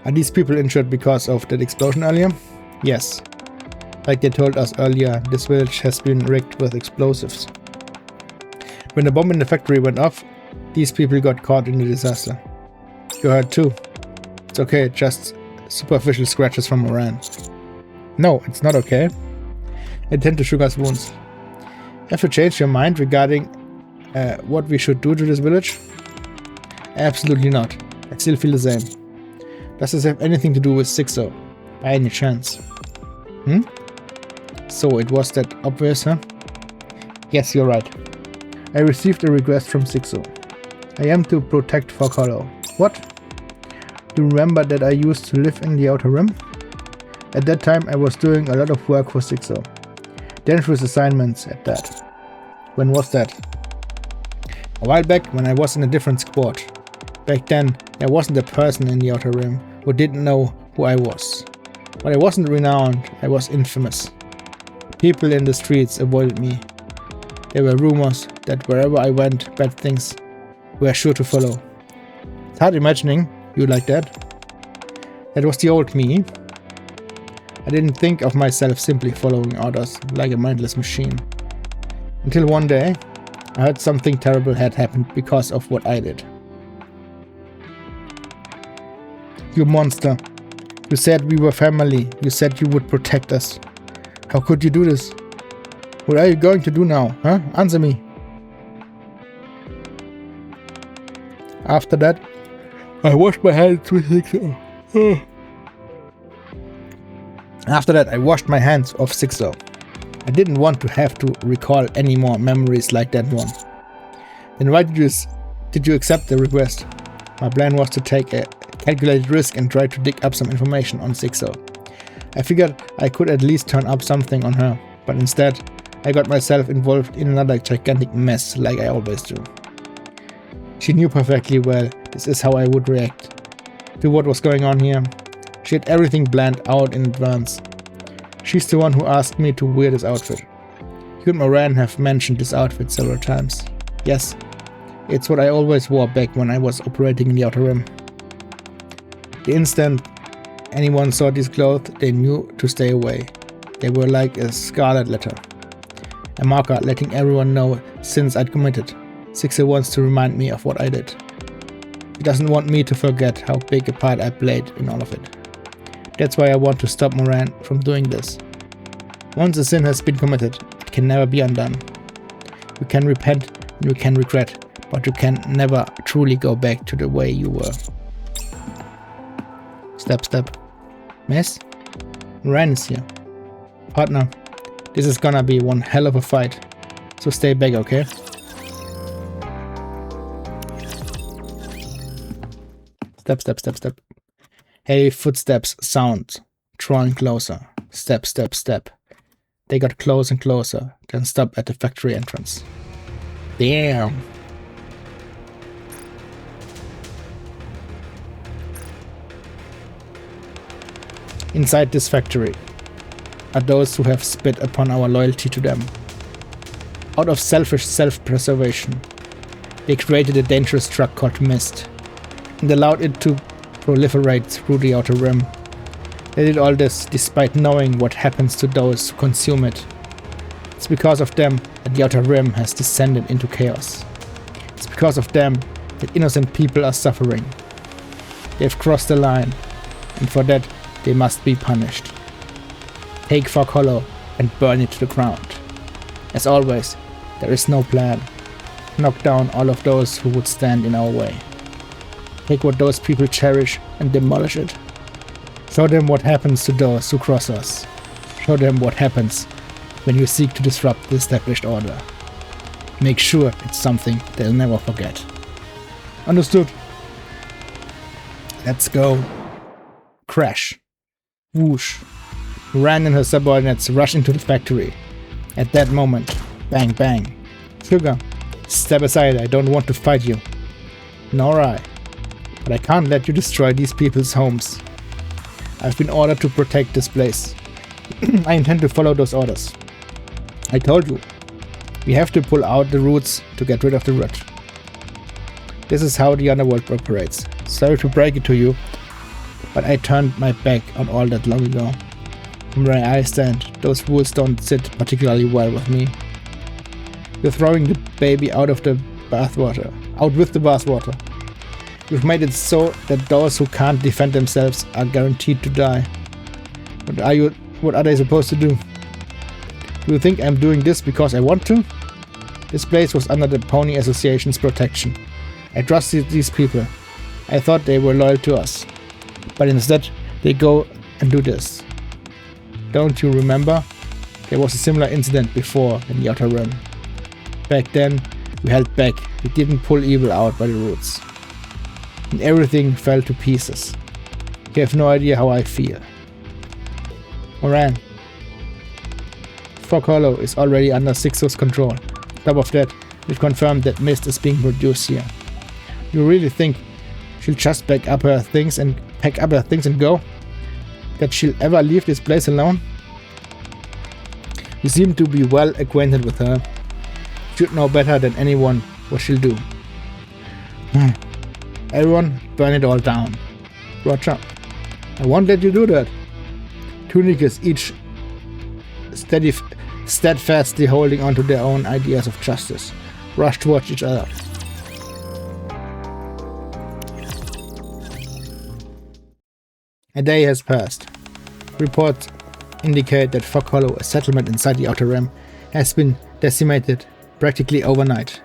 Are these people injured because of that explosion earlier? Yes. Like they told us earlier, this village has been rigged with explosives. When the bomb in the factory went off, these people got caught in the disaster. You hurt too. It's okay, just superficial scratches from Moran. No, it's not okay. I tend to Sugar's wounds. Have you changed your mind regarding what we should do to this village? Absolutely not. I still feel the same. Does this have anything to do with Sixo? By any chance? So it was that obvious, huh? Yes, you're right. I received a request from Sixo. I am to protect Fog Hollow. What? Do you remember that I used to live in the Outer Rim? At that time I was doing a lot of work for Sixo. Dangerous assignments at that. When was that? A while back when I was in a different squad. Back then there wasn't a person in the Outer Rim who didn't know who I was. But I wasn't renowned, I was infamous. People in the streets avoided me. There were rumors that wherever I went, bad things were sure to follow. It's hard imagining you like that. That was the old me. I didn't think of myself simply following orders like a mindless machine. Until one day, I heard something terrible had happened because of what I did. You monster. You said we were family. You said you would protect us. How could you do this? What are you going to do now, huh? Answer me. After that, I washed my hands with Sixo. After that, I washed my hands off Sixo. I didn't want to have to recall any more memories like that one. Then why did you accept the request? My plan was to take a calculated risk and try to dig up some information on Sixo. I figured I could at least turn up something on her, but instead, I got myself involved in another gigantic mess like I always do. She knew perfectly well this is how I would react to what was going on here. She had everything planned out in advance. She's the one who asked me to wear this outfit. You and Moran have mentioned this outfit several times. Yes, it's what I always wore back when I was operating in the Outer Rim. The instant anyone saw these clothes, they knew to stay away. They were like a scarlet letter. A marker letting everyone know since I'd committed. Sixo wants to remind me of what I did. He doesn't want me to forget how big a part I played in all of it. That's why I want to stop Moran from doing this. Once a sin has been committed, it can never be undone. You can repent and you can regret, but you can never truly go back to the way you were. Step, step. Miss? Moran is here. Partner, this is gonna be one hell of a fight, so stay back, okay? Step, step, step, step. Heavy footsteps sound, drawing closer. Step, step, step. They got close and closer, then stopped at the factory entrance. Damn. Inside this factory are those who have spit upon our loyalty to them. Out of selfish self-preservation, they created a dangerous drug called Mist and allowed it to proliferate through the Outer Rim. They did all this despite knowing what happens to those who consume it. It's because of them that the Outer Rim has descended into chaos. It's because of them that innocent people are suffering. They've crossed the line, and for that they must be punished. Take Fog Hollow and burn it to the ground. As always, there is no plan. Knock down all of those who would stand in our way. Take what those people cherish and demolish it. Show them what happens to those who cross us. Show them what happens when you seek to disrupt the established order. Make sure it's something they'll never forget. Understood. Let's go. Crash. Whoosh. Moran and her subordinates rush into the factory. At that moment, bang bang. Sugar, step aside, I don't want to fight you. Nor I. But I can't let you destroy these people's homes. I've been ordered to protect this place. I intend to follow those orders. I told you, we have to pull out the roots to get rid of the root. This is how the underworld operates. Sorry to break it to you, but I turned my back on all that long ago. From where I stand, those rules don't sit particularly well with me. You're throwing the baby out with the bathwater. You've made it so that those who can't defend themselves are guaranteed to die. What are they supposed to do? Do you think I'm doing this because I want to? This place was under the Pony Association's protection. I trusted these people. I thought they were loyal to us. But instead, they go and do this. Don't you remember? There was a similar incident before in the Outer Rim. Back then, we held back. We didn't pull evil out by the roots. And everything fell to pieces. You have no idea how I feel. Moran. Fog Hollow is already under Sixo's control. On top of that, we've confirmed that mist is being produced here. You really think she'll just pack up her things and go? That she'll ever leave this place alone? You seem to be well acquainted with her. You should know better than anyone what she'll do. Everyone, burn it all down. Roger. I won't let you do that. Two Nikkes, each steadfastly holding on to their own ideas of justice, rush towards each other. A day has passed. Reports indicate that Fog Hollow, a settlement inside the Outer Rim, has been decimated practically overnight.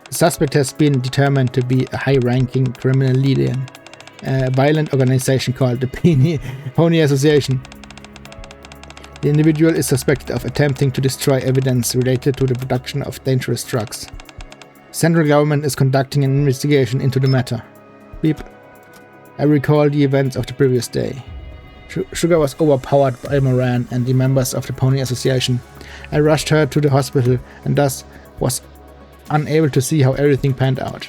The suspect has been determined to be a high-ranking criminal leader in a violent organization called the Pony Association. The individual is suspected of attempting to destroy evidence related to the production of dangerous drugs. Central government is conducting an investigation into the matter. Beep. I recall the events of the previous day. Sugar was overpowered by Moran and the members of the Pony Association. I rushed her to the hospital and thus was unable to see how everything panned out.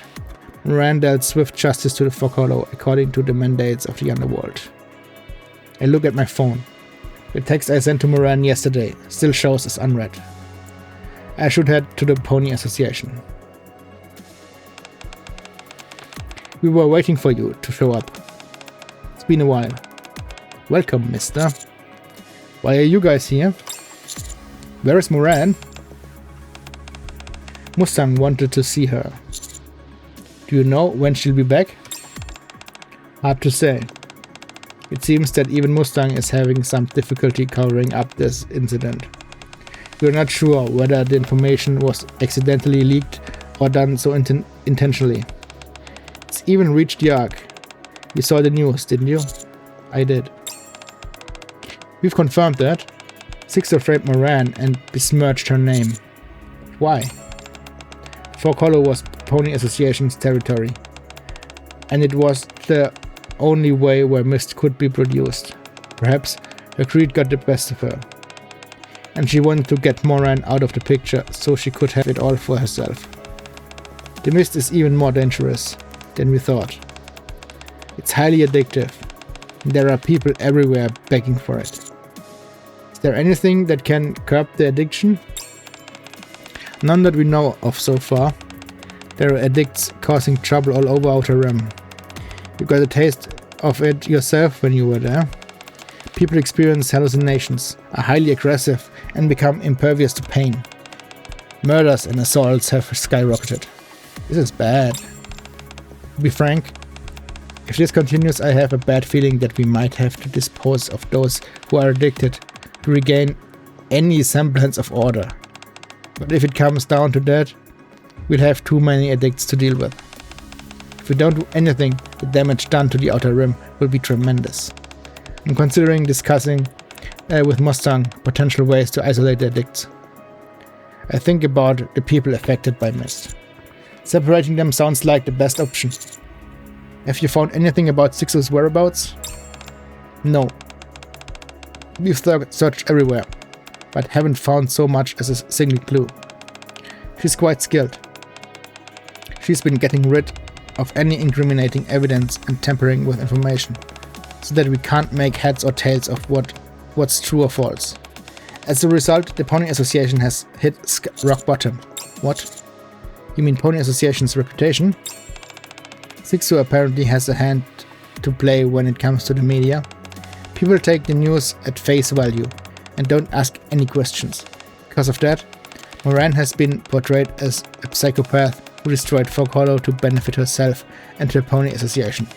Moran dealt swift justice to the Fog Hollow according to the mandates of the underworld. I look at my phone. The text I sent to Moran yesterday still shows as unread. I should head to the Pony Association. We were waiting for you to show up. It's been a while. Welcome, mister. Why are you guys here? Where is Moran? Mustang wanted to see her. Do you know when she'll be back? Hard to say. It seems that even Mustang is having some difficulty covering up this incident. We're not sure whether the information was accidentally leaked or done so intentionally. It's even reached the Ark. You saw the news, didn't you? I did. We've confirmed that. Sixo framed Moran and besmirched her name. Why? Fog Hollow was Pony Association's territory, and it was the only way where mist could be produced. Perhaps her greed got the best of her, and she wanted to get Moran out of the picture so she could have it all for herself. The mist is even more dangerous than we thought. It's highly addictive, and there are people everywhere begging for it. Is there anything that can curb the addiction? None that we know of so far. There are addicts causing trouble all over Outer Rim. You got a taste of it yourself when you were there. People experience hallucinations, are highly aggressive, and become impervious to pain. Murders and assaults have skyrocketed. This is bad. To be frank, if this continues, I have a bad feeling that we might have to dispose of those who are addicted to regain any semblance of order. But if it comes down to that, we'll have too many addicts to deal with. If we don't do anything, the damage done to the Outer Rim will be tremendous. I'm considering discussing with Mustang potential ways to isolate the addicts. I think about the people affected by mist. Separating them sounds like the best option. Have you found anything about Sixo's whereabouts? No. We've searched everywhere, but haven't found so much as a single clue. She's quite skilled. She's been getting rid of any incriminating evidence and tampering with information, so that we can't make heads or tails of what's true or false. As a result, the Pony Association has hit rock bottom. What? You mean Pony Association's reputation? Sixo apparently has a hand to play when it comes to the media. People take the news at face value and don't ask any questions. Because of that, Moran has been portrayed as a psychopath who destroyed Fog Hollow to benefit herself and the Pony Association.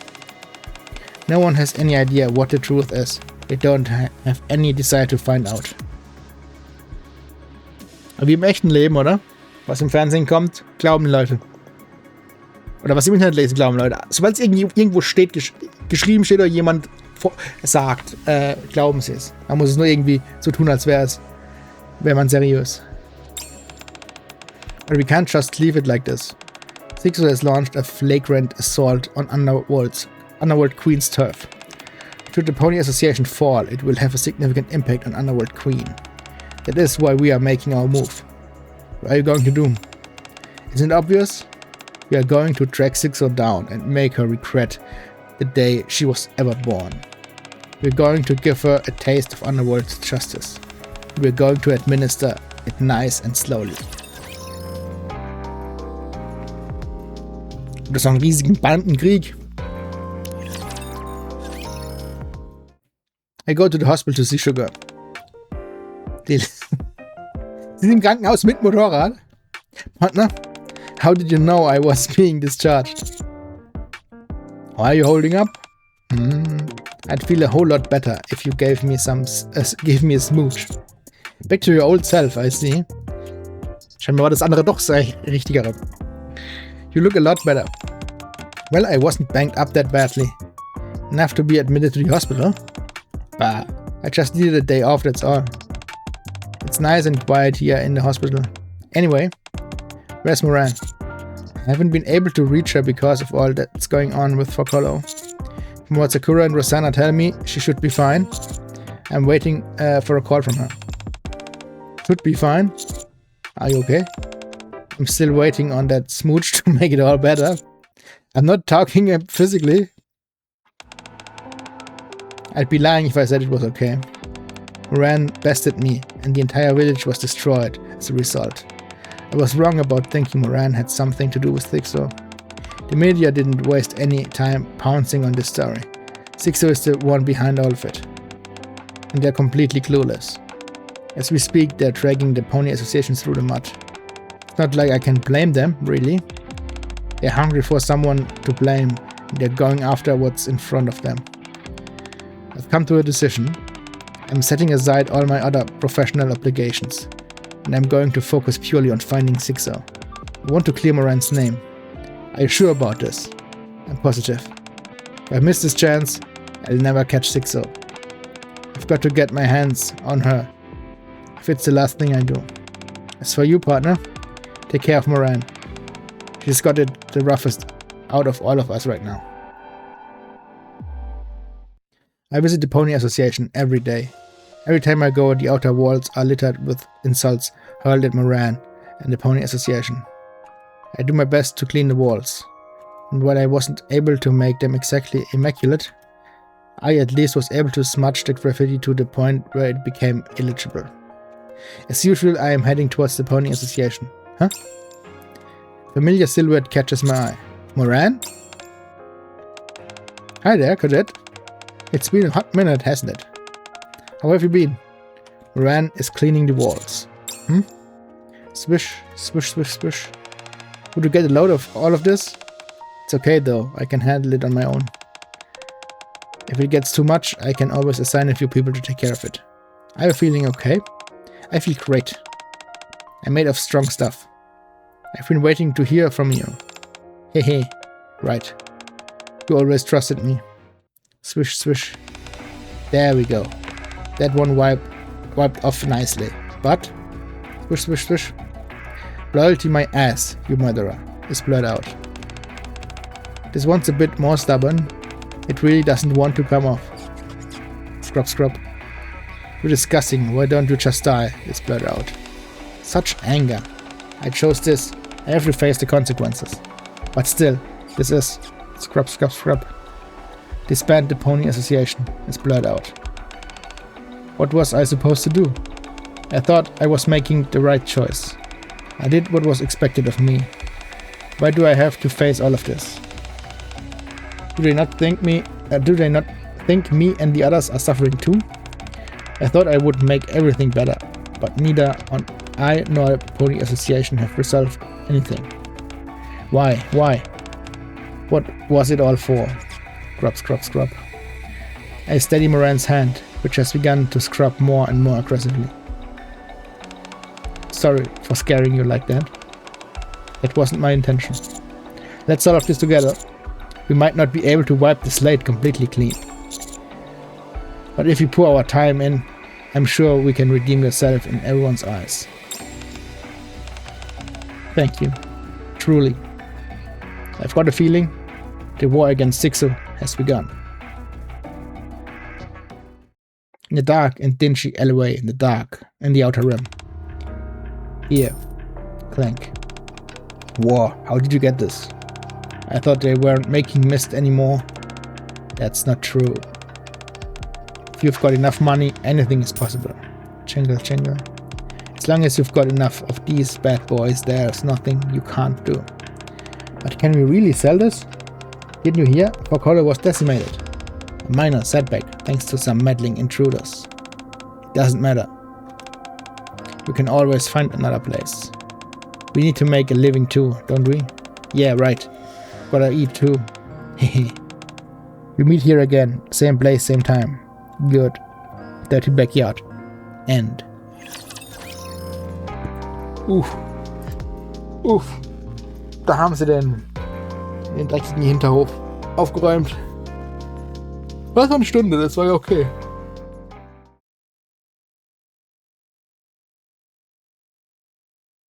No one has any idea what the truth is. They don't have any desire to find out. Wie im echten Leben, oder? Was im Fernsehen kommt, glauben Leute. Oder was im Internet lesen, glauben Leute. Sobald es irgendwo steht, geschrieben steht oder jemand sagt, glauben sie es. Man muss es nur irgendwie so tun, als wäre man seriös. But we can't just leave it like this. Sixo has launched a flagrant assault on Underworld Queen's turf. Should the Pony Association fall, it will have a significant impact on Underworld Queen. That is why we are making our move. What are you going to do? Isn't it obvious? We are going to track Sixo down and make her regret the day she was ever born. We're going to give her a taste of Underworld's justice. We're going to administer it nice and slowly. Das ist ein riesiger Bandenkrieg. I go to the hospital to see Sugar. Sie sind im Krankenhaus mit Motorrad. Partner, how did you know I was being discharged? Why are you holding up? I'd feel a whole lot better if you gave me a smooch. Back to your old self, I see. Scheinbar war das andere doch das richtigere. You look a lot better. Well, I wasn't banged up that badly. Enough to be admitted to the hospital. Bah, I just needed a day off, that's all. It's nice and quiet here in the hospital. Anyway, where's Moran? I haven't been able to reach her because of all that's going on with Fog Hollow. From what Sakura and Rosanna tell me, she should be fine. I'm waiting for a call from her. Should be fine? Are you okay? I'm still waiting on that smooch to make it all better. I'm not talking physically. I'd be lying if I said it was okay. Moran bested me, and the entire village was destroyed as a result. I was wrong about thinking Moran had something to do with Sixo. The media didn't waste any time pouncing on this story. Sixo is the one behind all of it. And they're completely clueless. As we speak, they're dragging the Pony Association through the mud. It's not like I can blame them, really. They're hungry for someone to blame, and they're going after what's in front of them. I've come to a decision. I'm setting aside all my other professional obligations, and I'm going to focus purely on finding Sixo. I want to clear Moran's name. Are you sure about this? I'm positive. If I miss this chance, I'll never catch Sixo. I've got to get my hands on her, if it's the last thing I do. As for you, partner, take care of Moran. She's got it the roughest out of all of us right now. I visit the Pony Association every day. Every time I go, the outer walls are littered with insults hurled at Moran and the Pony Association. I do my best to clean the walls, and while I wasn't able to make them exactly immaculate, I at least was able to smudge the graffiti to the point where it became illegible. As usual, I am heading towards the Pony Association. Huh? Familiar silhouette catches my eye. Moran? Hi there, Cadet. It's been a hot minute, hasn't it? How have you been? Moran is cleaning the walls. Swish, swish, swish, swish. Would you get a load of all of this? It's okay though, I can handle it on my own. If it gets too much, I can always assign a few people to take care of it. Are you feeling okay? I feel great. I'm made of strong stuff. I've been waiting to hear from you. Hehe. Right. You always trusted me. Swish, swish. There we go. That one wiped off nicely. But, swish, swish, swish. Loyalty my ass, you murderer, is blurred out. This one's a bit more stubborn. It really doesn't want to come off. Scrub, scrub. You're disgusting, why don't you just die, is blurred out. Such anger. I chose this. I have to face the consequences. But still, this is... Scrub, scrub, scrub. Disband the Pony Association, is blurred out. What was I supposed to do? I thought I was making the right choice. I did what was expected of me. Why do I have to face all of this? Do they not think me and the others are suffering too? I thought I would make everything better, but neither I nor the Pony Association have resolved anything. Why? What was it all for? Scrub. I steady Moran's hand, which has begun to scrub more and more aggressively. Sorry for scaring you like that. That wasn't my intention. Let's solve this together. We might not be able to wipe the slate completely clean. But if we pour our time in, I'm sure we can redeem yourself in everyone's eyes. Thank you. Truly. I've got a feeling the war against Sixo has begun. In the dark and dingy alleyway in the outer rim. Here. Clank. War. How did you get this? I thought they weren't making mist anymore. That's not true. If you've got enough money, anything is possible. Jingle. As long as you've got enough of these bad boys, there's nothing you can't do. But can we really sell this? Didn't you hear? Fog Hollow was decimated. A minor setback thanks to some meddling intruders. It doesn't matter. You can always find another place. We need to make a living too, don't we? Yeah, right. Gotta eat too. Hehe. We meet here again. Same place, same time. Good. Dirty backyard. End. Da haben sie den dreckigen Hinterhof aufgeräumt. War so eine Stunde, das war ja okay.